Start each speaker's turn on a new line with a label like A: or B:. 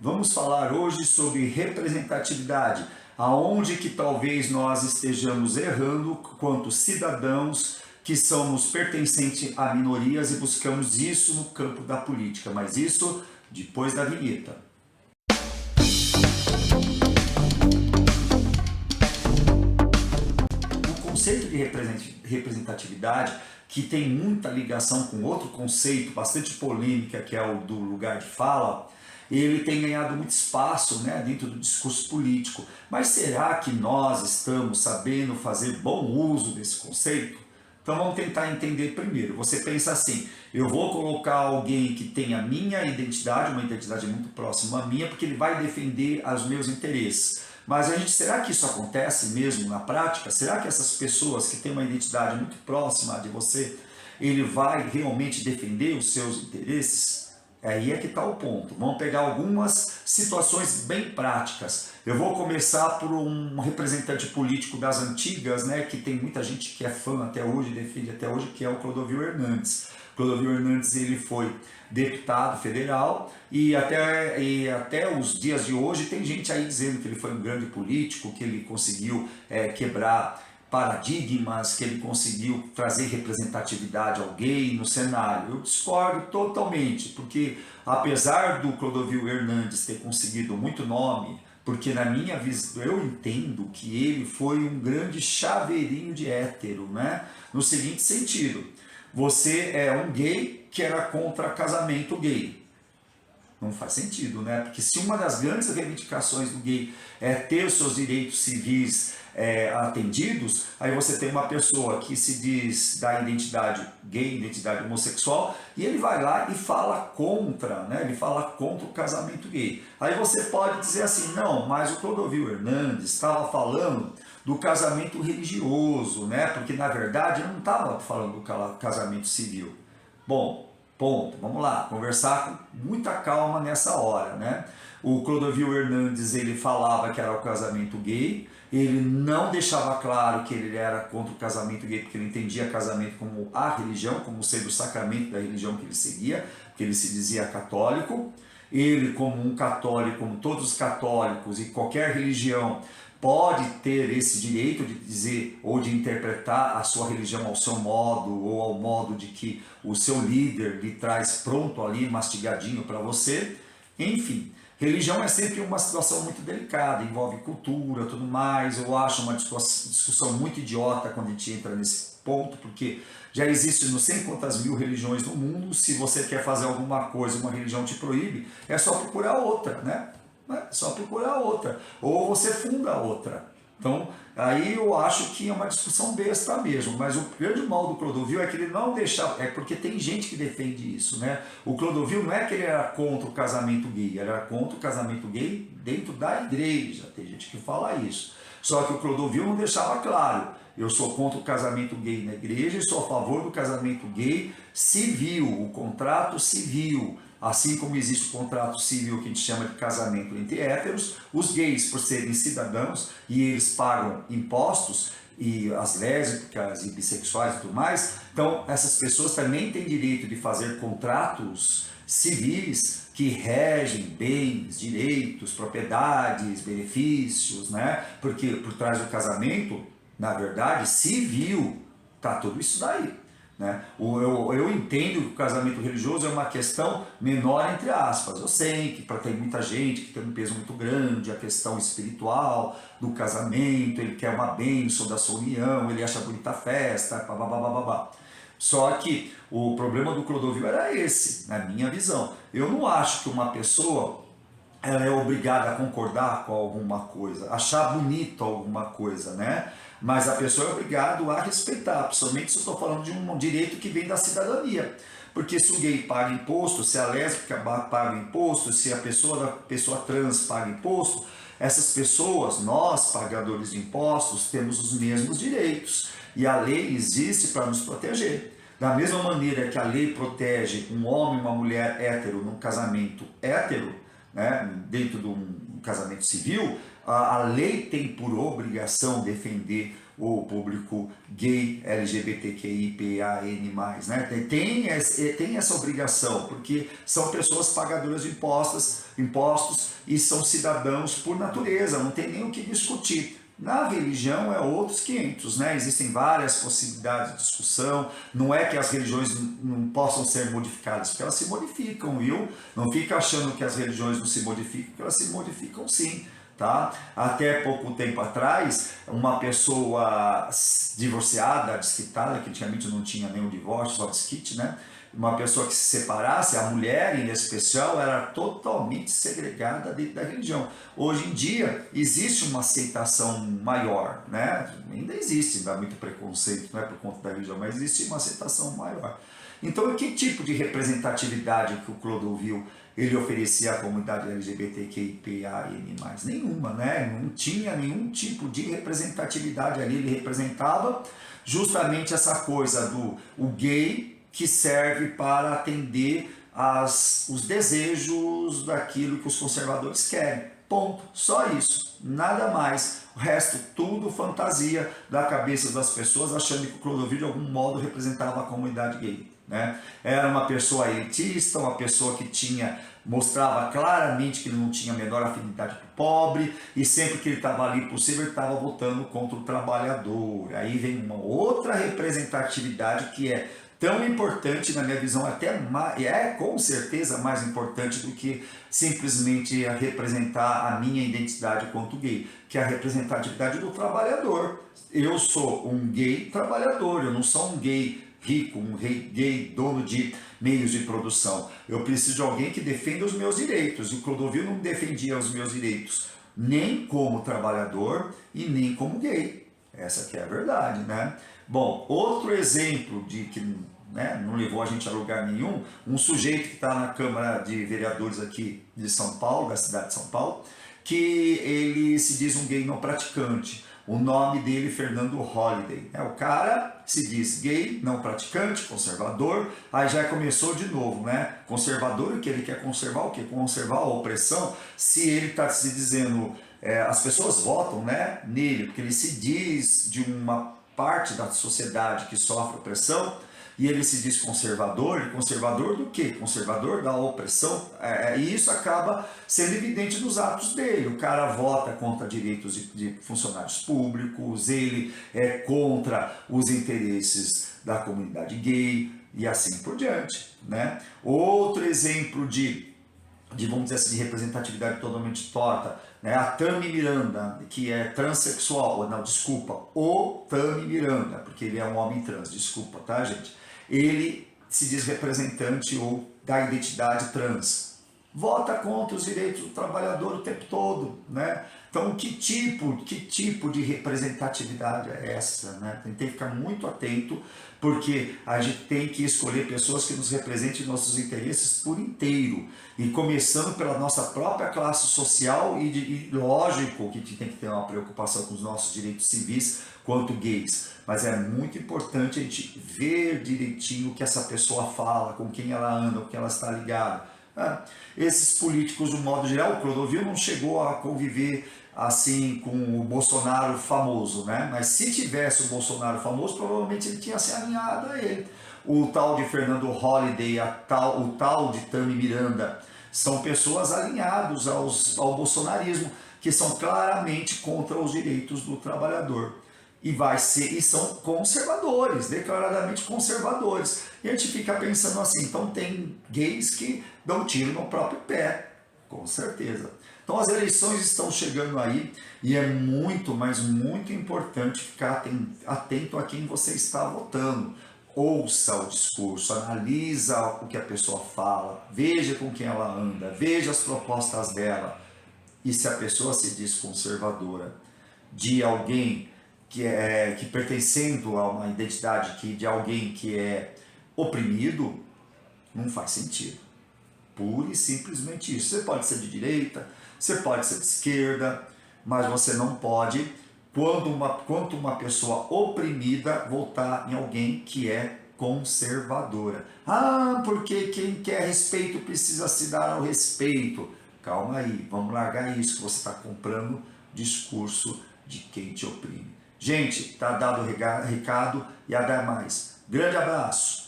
A: Vamos falar hoje sobre representatividade, aonde que talvez nós estejamos errando quanto cidadãos que somos pertencentes a minorias e buscamos isso no campo da política, mas isso depois da vinheta. O conceito de representatividade, que tem muita ligação com outro conceito bastante polêmica, que é o do lugar de fala, ele tem ganhado muito espaço, né, dentro do discurso político. Mas será que nós estamos sabendo fazer bom uso desse conceito? Então vamos tentar entender primeiro. Você pensa assim: eu vou colocar alguém que tem a minha identidade, uma identidade muito próxima à minha, porque ele vai defender os meus interesses. Mas será que isso acontece mesmo na prática? Será que essas pessoas que têm uma identidade muito próxima de você, ele vai realmente defender os seus interesses? Aí é que está o ponto. Vamos pegar algumas situações bem práticas. Eu vou começar por um representante político das antigas, né, que tem muita gente que é fã até hoje, defende até hoje, que é o Clodovil Hernandes. Clodovil Hernandes, ele foi deputado federal e até os dias de hoje tem gente aí dizendo que ele foi um grande político, que ele conseguiu quebrar paradigmas, que ele conseguiu trazer representatividade ao gay no cenário. Eu discordo totalmente, porque apesar do Clodovil Hernandes ter conseguido muito nome, porque na minha visão eu entendo que ele foi um grande chaveirinho de hétero, né? No seguinte sentido: você é um gay que era contra casamento gay. Não faz sentido, né? Porque se uma das grandes reivindicações do gay é ter os seus direitos civis atendidos, aí você tem uma pessoa que se diz da identidade gay, identidade homossexual, e ele vai lá e fala contra, né? Ele fala contra o casamento gay. Aí você pode dizer assim: não, mas o Clodovil Hernandes estava falando do casamento religioso, né? Porque na verdade ele não estava falando do casamento civil. Bom, ponto. Vamos lá, conversar com muita calma nessa hora, né? O Clodovil Hernandes, ele falava que era o casamento gay, ele não deixava claro que ele era contra o casamento gay, porque ele entendia casamento como a religião, como sendo o sacramento da religião que ele seguia, que ele se dizia católico. Ele, como um católico, como todos os católicos e qualquer religião, pode ter esse direito de dizer ou de interpretar a sua religião ao seu modo, ou ao modo de que o seu líder lhe traz pronto ali, mastigadinho para você. Enfim, religião é sempre uma situação muito delicada, envolve cultura, tudo mais. Eu acho uma discussão muito idiota quando a gente entra nesse ponto, porque já existem não sei quantas mil religiões no mundo. Se você quer fazer alguma coisa, uma religião te proíbe, é só procurar outra, né? É só procurar outra, ou você funda outra. Então, aí eu acho que é uma discussão besta mesmo, mas o grande mal do Clodovil é que ele não deixava, é porque tem gente que defende isso, né? O Clodovil não é que ele era contra o casamento gay, ele era contra o casamento gay dentro da igreja, tem gente que fala isso. Só que o Clodovil não deixava claro: eu sou contra o casamento gay na igreja e sou a favor do casamento gay civil, o contrato civil. Assim como existe o contrato civil que a gente chama de casamento entre héteros, os gays, por serem cidadãos e eles pagam impostos, e as lésbicas e bissexuais e tudo mais, então essas pessoas também têm direito de fazer contratos civis que regem bens, direitos, propriedades, benefícios, né? Porque por trás do casamento, na verdade, civil, tá tudo isso daí. Né? Eu entendo que o casamento religioso é uma questão menor, entre aspas. Eu sei que tem muita gente que tem um peso muito grande, a questão espiritual do casamento, ele quer uma bênção da sua união, ele acha bonita a festa, babá. Só que o problema do Clodovil era esse, na minha visão. Eu não acho que uma pessoa ela é obrigada a concordar com alguma coisa, achar bonito alguma coisa, né? Mas a pessoa é obrigada a respeitar, principalmente se eu estou falando de um direito que vem da cidadania. Porque se o gay paga imposto, se a lésbica paga imposto, se a pessoa trans paga imposto, essas pessoas, nós, pagadores de impostos, temos os mesmos direitos. E a lei existe para nos proteger. Da mesma maneira que a lei protege um homem e uma mulher hétero num casamento hétero, né, dentro de um casamento civil, a lei tem por obrigação defender o público gay, LGBTQIAPN+, né? Tem essa obrigação, porque são pessoas pagadoras de impostos e são cidadãos por natureza, não tem nem o que discutir. Na religião é outros 500, né? Existem várias possibilidades de discussão, não é que as religiões não possam ser modificadas, porque elas se modificam, viu? Não fica achando que as religiões não se modificam, porque elas se modificam sim. Tá? Até pouco tempo atrás, uma pessoa divorciada, desquitada, que antigamente não tinha nenhum divórcio, só desquite, né? Uma pessoa que se separasse, a mulher em especial, era totalmente segregada dentro da religião. Hoje em dia, existe uma aceitação maior, né? Ainda existe, dá muito preconceito, não é por conta da religião, mas existe uma aceitação maior. Então, que tipo de representatividade que o Clodovil ele oferecia à comunidade LGBTQIAPN+? Nenhuma, né? Não tinha nenhum tipo de representatividade ali. Ele representava justamente essa coisa do o gay que serve para atender os desejos daquilo que os conservadores querem. Ponto. Só isso. Nada mais. O resto, tudo fantasia da cabeça das pessoas, achando que o Clodovil de algum modo representava a comunidade gay. Né? Era uma pessoa elitista, uma pessoa que mostrava claramente que ele não tinha a menor afinidade com o pobre, e sempre que ele estava ali possível, ele estava votando contra o trabalhador. Aí vem uma outra representatividade que é tão importante, na minha visão, até mais, é com certeza mais importante do que simplesmente representar a minha identidade quanto gay, que é a representatividade do trabalhador. Eu sou um gay trabalhador, eu não sou um gay rico, um gay dono de meios de produção. Eu preciso de alguém que defenda os meus direitos. E o Clodovil não defendia os meus direitos nem como trabalhador e nem como gay. Essa que é a verdade, né? Bom, outro exemplo de que, né, não levou a gente a lugar nenhum, um sujeito que está na Câmara de Vereadores aqui de São Paulo, da cidade de São Paulo, que ele se diz um gay não praticante. O nome dele, Fernando Holliday. O cara se diz gay, não praticante, conservador. Aí já começou de novo, né? Conservador, que ele quer conservar o quê? Conservar a opressão. Se ele está se dizendo, as pessoas votam, né, nele, porque ele se diz de uma parte da sociedade que sofre opressão, e ele se diz conservador. E conservador do quê? Conservador da opressão. E isso acaba sendo evidente nos atos dele. O cara vota contra direitos de funcionários públicos, ele é contra os interesses da comunidade gay e assim por diante, né? Outro exemplo vamos dizer assim, de representatividade totalmente torta, né? A Tami Miranda, que é transexual, não, desculpa, o Tami Miranda, porque ele é um homem trans, desculpa, tá, gente? Ele se diz representante ou da identidade trans. Vota contra os direitos do trabalhador o tempo todo, né? Então, que tipo de representatividade é essa, né? Tem que ficar muito atento, porque a gente tem que escolher pessoas que nos representem nossos interesses por inteiro, e começando pela nossa própria classe social, e lógico que a gente tem que ter uma preocupação com os nossos direitos civis quanto gays, mas é muito importante a gente ver direitinho o que essa pessoa fala, com quem ela anda, com quem ela está ligada. Esses políticos, de um modo geral, o Clodovil não chegou a conviver assim com o Bolsonaro famoso, né? Mas se tivesse o Bolsonaro famoso, provavelmente ele tinha se alinhado a ele. O tal de Fernando Holliday, o tal de Tami Miranda, são pessoas alinhadas ao bolsonarismo, que são claramente contra os direitos do trabalhador. E são conservadores, declaradamente conservadores. E a gente fica pensando assim, então tem gays que dão tiro no próprio pé, com certeza. Então as eleições estão chegando aí, e é muito, mas muito importante ficar atento a quem você está votando. Ouça o discurso, analisa o que a pessoa fala, veja com quem ela anda, veja as propostas dela. E se a pessoa se diz conservadora, de alguém que pertencendo a uma identidade de alguém que é oprimido, não faz sentido. Pura e simplesmente isso. Você pode ser de direita, você pode ser de esquerda, mas você não pode, quanto uma pessoa oprimida, votar em alguém que é conservadora. Porque quem quer respeito precisa se dar ao respeito. Calma aí, vamos largar isso, que você está comprando discurso de quem te oprime. Gente, tá dado o recado e a dar mais. Grande abraço.